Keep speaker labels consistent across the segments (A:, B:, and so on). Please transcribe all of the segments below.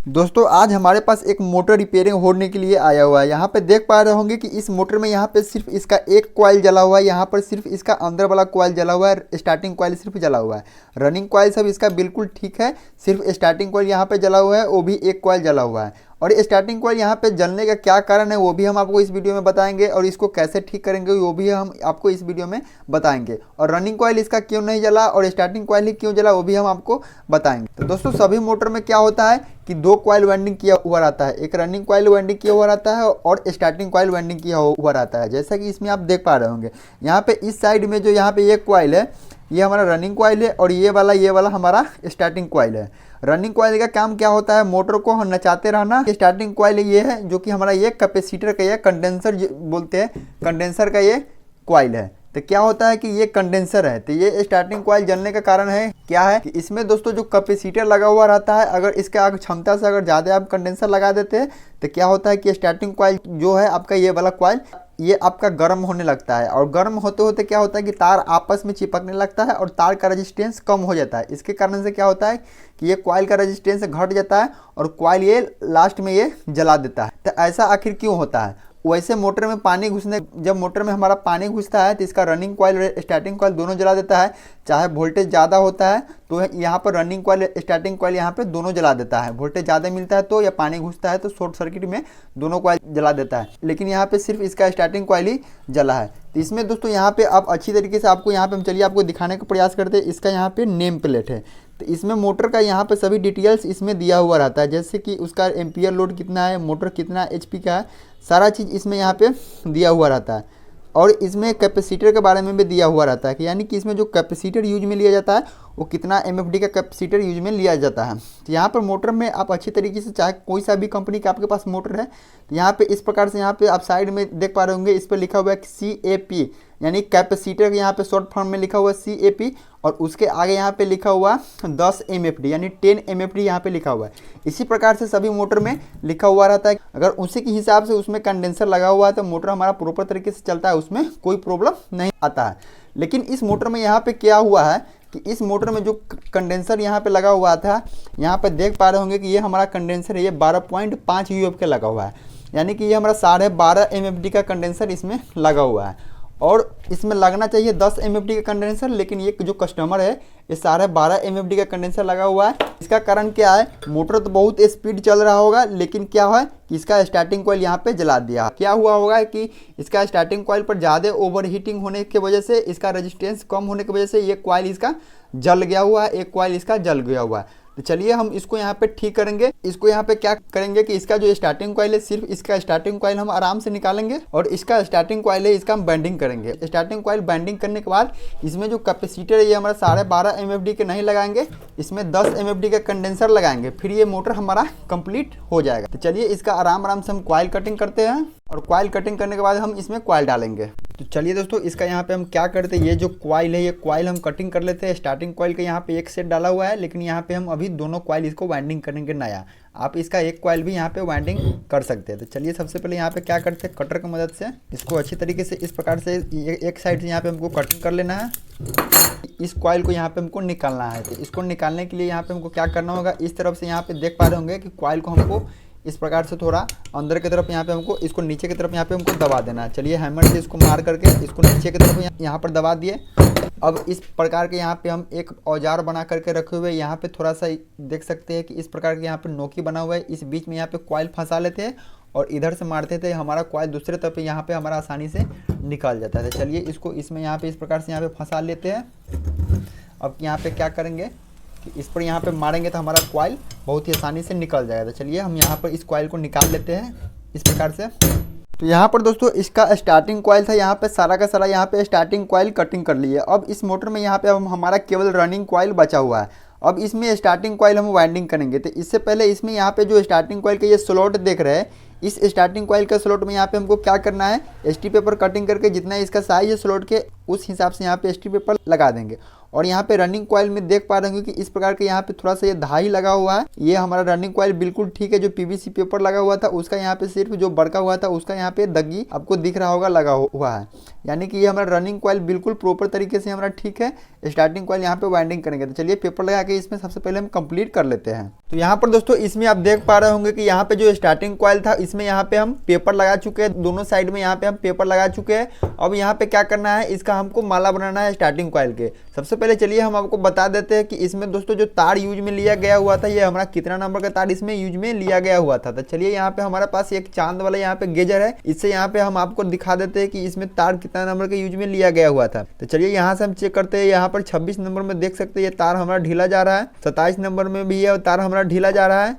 A: दोस्तों आज हमारे पास एक मोटर रिपेयरिंग होने के लिए आया हुआ है। यहाँ पे देख पा रहे होंगे कि इस मोटर में यहाँ पे सिर्फ इसका एक कॉइल जला हुआ है, यहाँ पर सिर्फ इसका अंदर वाला कॉइल जला हुआ है, स्टार्टिंग कॉइल सिर्फ जला हुआ है। रनिंग कॉइल सब इसका बिल्कुल ठीक है, सिर्फ स्टार्टिंग कॉइल यहाँ पे जला हुआ है, वो भी एक कॉइल जला हुआ है। और ये स्टार्टिंग कॉइल यहाँ पे जलने का क्या कारण है वो भी हम आपको इस वीडियो में बताएंगे, और इसको कैसे ठीक करेंगे वो भी हम आपको इस वीडियो में बताएंगे। और रनिंग कॉइल इसका क्यों नहीं जला और स्टार्टिंग कॉइल ही क्यों जला वो भी हम आपको बताएंगे। तो दोस्तों सभी मोटर में क्या होता है कि दो कॉइल वाइंडिंग किया हुआ रहता है, एक रनिंग कॉइल वाइंडिंग किया हुआ रहता है और स्टार्टिंग कॉइल वाइंडिंग किया हुआ रहता है। जैसा कि इसमें आप देख पा रहे होंगे, यहाँ पे इस साइड में जो यहाँ पे एक कॉइल है ये हमारा रनिंग कॉइल है, और ये वाला हमारा स्टार्टिंग कॉइल है। रनिंग कॉइल का काम क्या होता है, मोटर को हम नचाते रहना। स्टार्टिंग कॉइल ये है जो कि हमारा ये कैपेसिटर का, ये कंडेंसर बोलते हैं, कंडेंसर का ये कॉइल है। तो क्या होता है कि ये कंडेंसर है, तो ये स्टार्टिंग कॉइल जलने का कारण है क्या है कि इसमें दोस्तों जो कैपेसिटर लगा हुआ रहता है, अगर इसके आगे क्षमता से अगर ज़्यादा आप कंडेंसर लगा देते हैं तो क्या होता है कि स्टार्टिंग कॉइल जो है आपका ये वाला कॉइल ये आपका गर्म होने लगता है, और गर्म होते होते क्या होता है कि तार आपस में चिपकने लगता है और तार का रेजिस्टेंस कम हो जाता है। इसके कारण से क्या होता है कि ये कॉइल का रेजिस्टेंस घट जाता है और कॉइल ये लास्ट में ये जला देता है। तो ऐसा आखिर क्यों होता है? वैसे मोटर में पानी घुसने, जब मोटर में हमारा पानी घुसता है तो इसका रनिंग कॉइल और स्टार्टिंग कॉइल दोनों जला देता है। चाहे वोल्टेज ज़्यादा होता है तो यहाँ पर रनिंग कॉइल स्टार्टिंग कॉइल यहाँ पे दोनों जला देता है, वोल्टेज ज़्यादा मिलता है तो या पानी घुसता है तो शॉर्ट सर्किट में दोनों कॉइल जला देता है। लेकिन यहाँ पे सिर्फ इसका स्टार्टिंग कॉइल ही जला है। तो इसमें दोस्तों यहाँ पे आप अच्छी तरीके से आपको यहाँ पे हम चलिए आपको दिखाने का प्रयास करते हैं। इसका यहाँ पे नेम प्लेट है, तो इसमें मोटर का यहाँ पे सभी डिटेल्स इसमें दिया हुआ रहता है, जैसे कि उसका एम्पियर लोड कितना है, मोटर कितना एचपी का है, सारा चीज़ इसमें यहाँ पे दिया हुआ रहता है। और इसमें कैपेसिटर के बारे में भी दिया हुआ रहता है कि यानी कि इसमें जो कैपेसिटर यूज में लिया जाता है वो कितना एमएफडी का कैपेसिटर यूज में लिया जाता है। तो यहाँ पर मोटर में आप अच्छी तरीके से, चाहे कोई सा भी कंपनी का आपके पास मोटर है, तो यहाँ पे इस प्रकार से यहाँ पे आप साइड में देख पा रहे होंगे, इस पर लिखा हुआ है CAP, यानी कैपेसिटर यहाँ पे शॉर्ट फॉर्म में लिखा हुआ है CAP, और उसके आगे यहाँ पे लिखा हुआ 10 MFD यानी 10 MFD यहाँ पे लिखा हुआ है। इसी प्रकार से सभी मोटर में लिखा हुआ रहता है। अगर उसी के हिसाब से उसमें कंडेंसर लगा हुआ है तो मोटर हमारा प्रॉपर तरीके से चलता है, उसमें कोई प्रॉब्लम नहीं आता है। लेकिन इस मोटर में यहाँ पे क्या हुआ है कि इस मोटर में जो कंडेंसर यहाँ पे लगा हुआ था, यहाँ पे देख पा रहे होंगे कि ये हमारा कंडेंसर है, ये 12.5 UF का लगा हुआ है, यानी कि ये हमारा 12.5 MFD का कंडेंसर इसमें लगा हुआ है। और इसमें लगना चाहिए 10 MFD का कंडेंसर, लेकिन ये जो कस्टमर है ये 12.5 MFD का कंडेंसर लगा हुआ है। इसका कारण क्या है, मोटर तो बहुत स्पीड चल रहा होगा, लेकिन क्या है कि इसका स्टार्टिंग कॉइल यहाँ पे जला दिया। क्या हुआ होगा कि इसका स्टार्टिंग कॉइल पर ज़्यादा ओवर हीटिंग होने की वजह से, इसका रेजिस्टेंस कम होने की वजह से ये कॉइल इसका जल गया हुआ है, एक कॉइल इसका जल गया हुआ है। तो चलिए हम इसको यहाँ पे ठीक करेंगे। इसको यहाँ पे क्या करेंगे कि इसका जो स्टार्टिंग कॉइल है, सिर्फ इसका स्टार्टिंग कॉइल हम आराम से निकालेंगे, और इसका स्टार्टिंग कॉइल है इसका हम बाइंडिंग करेंगे। स्टार्टिंग कॉइल बाइंडिंग करने के बाद इसमें जो कैपेसिटर है ये हमारा 12.5 MFD के नहीं लगाएंगे, इसमें 10 MFD का कंडेंसर लगाएंगे, फिर ये मोटर हमारा कंप्लीट हो जाएगा। तो चलिए इसका आराम से हम कॉइल कटिंग करते हैं, और कॉइल कटिंग करने के बाद हम इसमें कॉइल डालेंगे। तो चलिए दोस्तों इसका यहाँ पे हम क्या करते हैं, ये जो कॉइल है ये कॉइल हम कटिंग कर लेते हैं। स्टार्टिंग कॉइल का यहाँ पे एक सेट डाला हुआ है, लेकिन यहाँ पे हम अभी दोनों कॉइल इसको वाइंडिंग करेंगे नया। आप इसका एक कॉइल भी यहाँ पे वाइंडिंग कर सकते हैं। तो चलिए सबसे पहले यहाँ पे क्या करते हैं, कटर की मदद से इसको अच्छी तरीके से इस प्रकार से एक साइड से यहाँ पे हमको कटिंग कर लेना है। इस कॉइल को यहाँ पे हमको निकालना है। तो इसको निकालने के लिए यहाँ पे हमको क्या करना होगा, इस तरफ से यहाँ पे देख पा रहे होंगे कि कॉइल को हमको इस प्रकार से थोड़ा अंदर की तरफ यहाँ पे हमको, इसको नीचे की तरफ यहाँ पे हमको दबा देना है। चलिए हैमर से इसको मार करके इसको नीचे की तरफ यहाँ पर दबा दिए। अब इस प्रकार के यहाँ पे हम एक औजार बना करके रखे हुए, यहाँ पे थोड़ा सा देख सकते हैं कि इस प्रकार के यहाँ पे नोकी बना हुआ है, इस बीच में यहाँ पे कॉइल फंसा लेते हैं और इधर से मारते थे, हमारा कॉइल दूसरे तरफ यहाँ पे हमारा आसानी से निकल जाता है। चलिए इसको इसमें यहाँ पे इस प्रकार से यहाँ पे फंसा लेते हैं। अब यहाँ पे क्या करेंगे कि इस पर यहाँ पे मारेंगे तो हमारा कॉइल बहुत ही आसानी से निकल जाएगा। तो चलिए हम यहाँ पर इस कॉइल को निकाल लेते हैं इस प्रकार से। तो यहाँ पर दोस्तों इसका स्टार्टिंग कॉइल था, यहाँ पे सारा का सारा यहाँ पे स्टार्टिंग कॉइल कटिंग कर लिए। अब इस मोटर में यहाँ पे अब हमारा केवल रनिंग कॉइल बचा हुआ है। अब इसमें स्टार्टिंग कॉइल हम वाइंडिंग करेंगे। तो इससे पहले इसमें यहाँ पे जो स्टार्टिंग कॉइल का ये स्लॉट देख रहे हैं, इस स्टार्टिंग कॉइल का स्लॉट में यहाँ पे हमको क्या करना है, एसटी पेपर कटिंग करके जितना इसका साइज है स्लॉट के उस हिसाब से यहाँ पे स्टील पेपर लगा देंगे। और यहाँ पे रनिंग कॉइल में देख पा रहे होंगे कि इस प्रकार के यहाँ पे थोड़ा सा ये धाई लगा हुआ है। ये हमारा रनिंग कॉइल बिल्कुल ठीक है। जो पीवीसी पेपर लगा हुआ था उसका यहाँ पे सिर्फ जो बड़का हुआ था उसका यहाँ पे दगी आपको दिख रहा होगा लगा हुआ है, यानी कि ये हमारा रनिंग कॉइल बिल्कुल प्रॉपर तरीके से हमारा ठीक है। स्टार्टिंग कॉइल यहाँ पे वाइंडिंग करेंगे। तो चलिए पेपर लगा के इसमें सबसे पहले हम कंप्लीट कर लेते हैं। तो यहाँ पर दोस्तों इसमें आप देख पा रहे होंगे कि यहाँ पे जो स्टार्टिंग कॉइल था इसमें यहाँ पे हम पेपर लगा चुके हैं, दोनों साइड में यहाँ पे हम पेपर लगा चुके हैं। अब यहाँ पे क्या करना है, इसका हमको माला बनाना है स्टार्टिंग कॉइल के। सबसे पहले चलिए हम आपको बता देते हैं कि इसमें दोस्तों जो तार यूज में लिया गया हुआ था, ये हमारा कितना नंबर का तार इसमें यूज में लिया गया हुआ था। तो चलिए यहाँ पे हमारे पास एक चांद वाला यहाँ पे गेजर है, इससे यहाँ पे हम आपको दिखा देते हैं कि इसमें तार कितना नंबर के यूज में लिया गया हुआ था। तो चलिए यहाँ से हम चेक करते हैं। यहाँ पर 26 नंबर में देख सकते हैं ये तार हमारा ढीला जा रहा है, 27 नंबर में भी ये तार हमारा ढीला जा रहा है,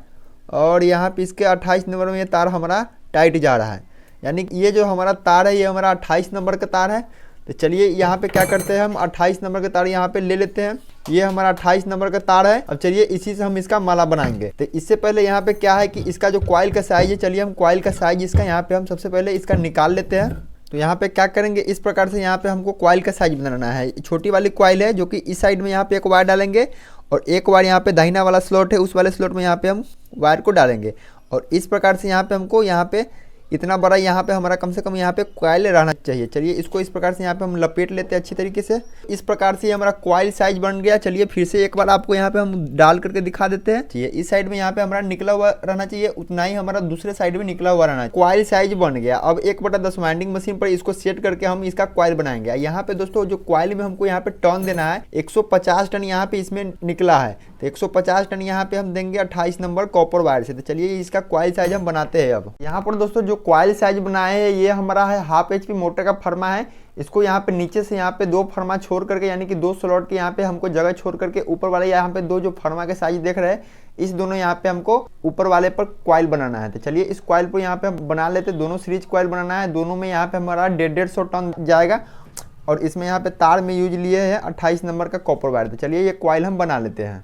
A: और यहाँ पे इसके 28 नंबर में ये तार हमारा टाइट जा रहा है। यानी कि ये जो हमारा तार है ये हमारा 28 नंबर का तार है। तो चलिए यहाँ पे क्या करते हैं, हम 28 नंबर का तार यहाँ पे ले लेते हैं। ये हमारा 28 नंबर का तार है। अब चलिए इसी से हम इसका माला बनाएंगे। तो इससे पहले यहाँ पे क्या है कि इसका जो कॉइल का साइज है, चलिए हम कॉइल का साइज इसका यहाँ पे हम सबसे पहले इसका निकाल लेते हैं। तो यहाँ पे क्या करेंगे, इस प्रकार से यहाँ पे हमको कॉइल का साइज बनाना है। छोटी वाली कॉइल है जो कि इस साइड में यहाँ पे एक वायर डालेंगे, और एक वायर यहाँ पे दाहिना वाला स्लॉट है, उस वाले स्लॉट में यहाँ पे हम वायर को डालेंगे। और इस प्रकार से यहाँ पे हमको यहाँ पे इतना बड़ा यहाँ पे हमारा कम से कम यहाँ पे कॉइल रहना चाहिए। चलिए इसको इस प्रकार से यहाँ पे हम लपेट लेते हैं अच्छी तरीके से। इस प्रकार से हमारा कॉइल साइज बन गया। चलिए फिर से एक बार आपको यहाँ पे हम डाल करके दिखा देते हैं। चलिए इस साइड में यहाँ पे हमारा निकला हुआ रहना चाहिए, उतना ही हमारा दूसरे साइड में निकला हुआ रहना चाहिए। कॉइल साइज बन गया। अब 1/10 वाइंडिंग मशीन पर इसको सेट करके हम इसका कॉइल बनाएंगे। यहाँ पे दोस्तों जो कॉइल में हमको यहाँ पे टर्न देना है, 150 टन यहाँ पे इसमें निकला है। तो 150 टन यहाँ पे हम देंगे 28 नंबर कॉपर वायर से। तो चलिए इसका कॉइल साइज हम बनाते हैं। अब यहाँ पर दोस्तों जो कॉइल साइज बनाए हैं ये हमारा है 1/2 HP मोटर का फर्मा है। इसको यहाँ पे नीचे से यहाँ पे 2 फर्मा छोड़ करके, यानी कि 2 स्लॉट के यहाँ पे हमको जगह छोड़ करके ऊपर वाले यहाँ पे 2 जो फर्मा के साइज देख रहे हैं, इस दोनों यहाँ पे हमको ऊपर वाले पर कॉइल बनाना है। तो चलिए इस कॉइल को यहाँ पे हम बना लेते हैं। दोनों सीरीज कॉइल बनाना है, दोनों में यहाँ पे हमारा 150 टन जाएगा। और इसमें यहाँ पे तार में यूज लिए है 28 नंबर का कॉपर वायर। तो चलिए ये कॉइल हम बना लेते हैं।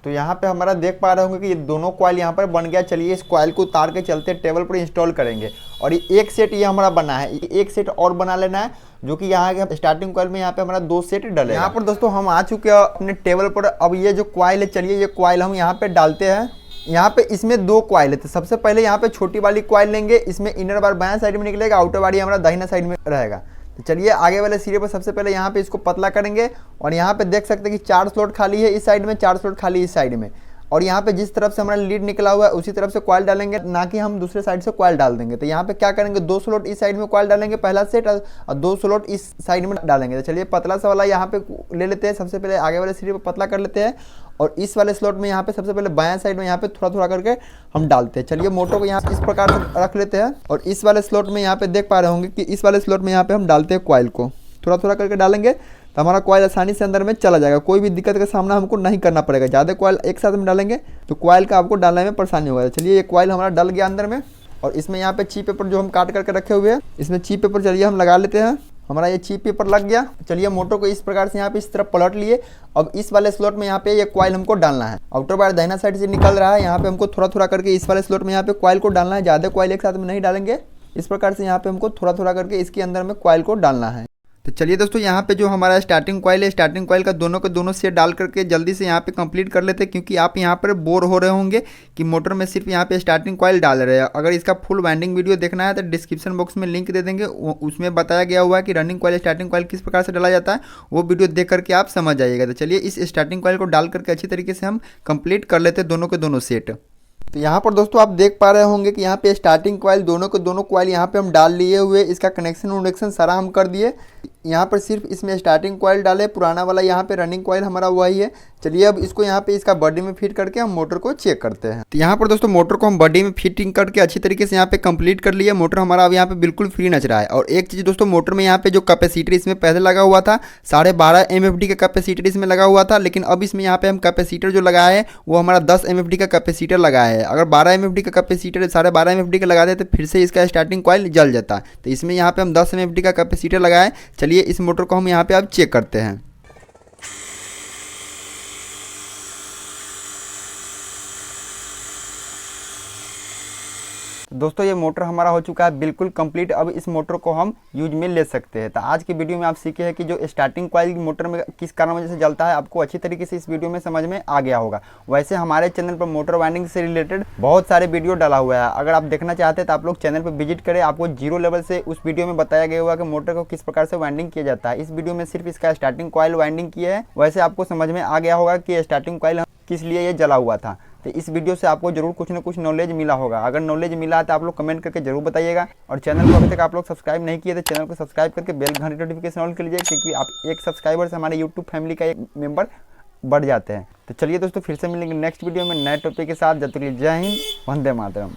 A: तो यहाँ पे हमारा देख पा रहे होंगे कि ये दोनों कॉइल यहाँ पर बन गया। चलिए इस कॉइल को उतार के चलते टेबल पर इंस्टॉल करेंगे। और ये एक सेट ये हमारा बना है, एक सेट और बना लेना है, जो कि यहाँ के स्टार्टिंग कॉइल में यहाँ पे हमारा 2 सेट डले। यहाँ पर दोस्तों हम आ चुके हैं अपने टेबल पर। अब ये जो कॉइल है, चलिए ये कॉइल हम यहाँ पे डालते हैं। यहाँ पे इसमें 2 कॉइल है। तो सबसे पहले यहाँ पे छोटी वाली कॉइल लेंगे, इसमें इनर बार बायां साइड में निकलेगा, आउटर बार हमारा दाहिना साइड में रहेगा। तो चलिए आगे वाले सिरे पर सबसे पहले यहाँ पे इसको पतला करेंगे। और यहाँ पे देख सकते हैं कि 4 स्लॉट खाली है इस साइड में, 4 स्लॉट खाली इस साइड में। और यहाँ पे जिस तरफ से हमारा लीड निकला हुआ है उसी तरफ से कॉइल डालेंगे, ना कि हम दूसरे साइड से कॉइल डाल देंगे। तो यहाँ पे क्या करेंगे, 2 स्लॉट इस साइड में कॉइल डालेंगे पहला सेट, और 2 स्लॉट इस साइड में डालेंगे। तो चलिए पतला सा वाला यहाँ पे ले लेते हैं। सबसे पहले आगे वाले सिरे पर पतला कर लेते हैं, और इस वाले स्लॉट में यहाँ पे सबसे पहले बायां साइड में यहाँ पे थोड़ा थोड़ा करके हम डालते हैं। चलिए मोटर को यहाँ इस प्रकार से रख लेते हैं, और इस वाले स्लॉट में यहाँ पे देख पा रहे होंगे कि इस वाले स्लॉट में यहाँ पे हम डालते हैं कॉइल को। थोड़ा थोड़ा करके डालेंगे तो हमारा कॉइल आसानी से अंदर में चला जाएगा, कोई भी दिक्कत का सामना हमको नहीं करना पड़ेगा। ज़्यादा कॉइल एक साथ में डालेंगे तो कॉइल का आपको डालने में परेशानी होगा। चलिए ये कॉइल हमारा डल गया अंदर में, और इसमें यहाँ पे ची पेपर जो हम काट करके रखे हुए हैं, इसमें ची पेपर चलिए हम लगा लेते हैं। हमारा ये ची पेपर लग गया। चलिए मोटर को इस प्रकार से यहाँ पे इस तरफ पलट लिए। अब इस वाले स्लॉट में यहाँ पे ये कॉइल हमको डालना है। आउटर वायर दाहिना साइड से निकल रहा है, यहाँ पे हमको थोड़ा थोड़ा करके इस वाले स्लॉट में यहाँ पे कॉइल को डालना है। ज़्यादा कॉइल एक साथ में नहीं डालेंगे, इस प्रकार से यहाँ पे हमको थोड़ा थोड़ा करके इसके अंदर में कॉइल को डालना है। तो चलिए दोस्तों यहाँ पे जो हमारा स्टार्टिंग कॉइल है, स्टार्टिंग कॉइल का दोनों के दोनों सेट डाल करके जल्दी से यहाँ पे कंप्लीट कर लेते हैं, क्योंकि आप यहाँ पर बोर हो रहे होंगे कि मोटर में सिर्फ यहाँ पे स्टार्टिंग कॉइल डाल रहे हैं। अगर इसका फुल वाइंडिंग वीडियो देखना है तो डिस्क्रिप्शन बॉक्स में लिंक दे देंगे, उसमें बताया गया हुआ है कि रनिंग कॉइल स्टार्टिंग कॉइल किस प्रकार से डाला जाता है, वो वीडियो देख करके आप समझ जाइएगा। तो चलिए इस स्टार्टिंग कॉइल को डाल करके अच्छी तरीके से हम कंप्लीट कर लेते हैं दोनों के दोनों सेट। तो यहाँ पर दोस्तों आप देख पा रहे होंगे कि यहाँ पे स्टार्टिंग कॉइल दोनों के दोनों कॉइल यहाँ पे हम डाल लिए हुए, इसका कनेक्शन सारा हम कर दिए। यहाँ पर सिर्फ इसमें स्टार्टिंग कॉइल डाले, पुराना वाला यहाँ पे रनिंग कॉइल हमारा वही है। चलिए अब इसको यहाँ पे इसका बॉडी में फिट करके हम मोटर को चेक करते हैं। तो यहाँ पर दोस्तों मोटर को हम बॉडी में फिटिंग करके अच्छी तरीके से यहाँ पे कंप्लीट कर लिए। मोटर हमारा अब यहाँ पे बिल्कुल फ्री नच रहा है। और एक चीज़ दोस्तों, मोटर में यहाँ पे जो कैपेसिटर इसमें पहले लगा हुआ था 12.5 MFD का कैपेसिटर इसमें लगा हुआ था, लेकिन अब इसमें यहाँ पे हम कैपेसिटर जो लगाए है वो हमारा 10 MFD का कैपेसिटर लगाया है। अगर 12 MFD का कैपेसिटर 12.5 MFD का लगा देते फिर से इसका स्टार्टिंग कॉइल जल जाता है। तो इसमें यहाँ पे हम 10 MFD का कैपेसिटर लगाए। चलिए इस मोटर को हम यहाँ पे अब चेक करते हैं। दोस्तों ये मोटर हमारा हो चुका है बिल्कुल कंप्लीट। अब इस मोटर को हम यूज में ले सकते हैं। तो आज की वीडियो में आप सीखे हैं कि जो स्टार्टिंग कॉइल मोटर में किस कारण वजह से जलता है, आपको अच्छी तरीके से इस वीडियो में समझ में आ गया होगा। वैसे हमारे चैनल पर मोटर वाइंडिंग से रिलेटेड बहुत सारे वीडियो डाला हुआ है, अगर आप देखना चाहते हैं तो आप लोग चैनल पर विजिट करें। आपको जीरो लेवल से उस वीडियो में बताया गया हुआ कि मोटर को किस प्रकार से वाइंडिंग किया जाता है। इस वीडियो में सिर्फ इसका स्टार्टिंग कॉइल वाइंडिंग किया है। वैसे आपको समझ में आ गया होगा कि स्टार्टिंग कॉइल किस लिए ये जला हुआ था। तो इस वीडियो से आपको जरूर कुछ ना कुछ नॉलेज मिला होगा। अगर नॉलेज मिला है तो आप लोग कमेंट करके जरूर बताइएगा। और चैनल को अभी तक आप लोग सब्सक्राइब नहीं किए तो चैनल को सब्सक्राइब करके बेल घंटी नोटिफिकेशन ऑन कर लीजिए, क्योंकि आप एक सब्सक्राइबर से हमारे यूट्यूब फैमिली का एक मेंबर बढ़ जाते हैं। तो चलिए दोस्तों, फिर से मिलेंगे नेक्स्ट वीडियो में नए टॉपिक के साथ। जब तक के लिए जय हिंद, वंदे मातरम।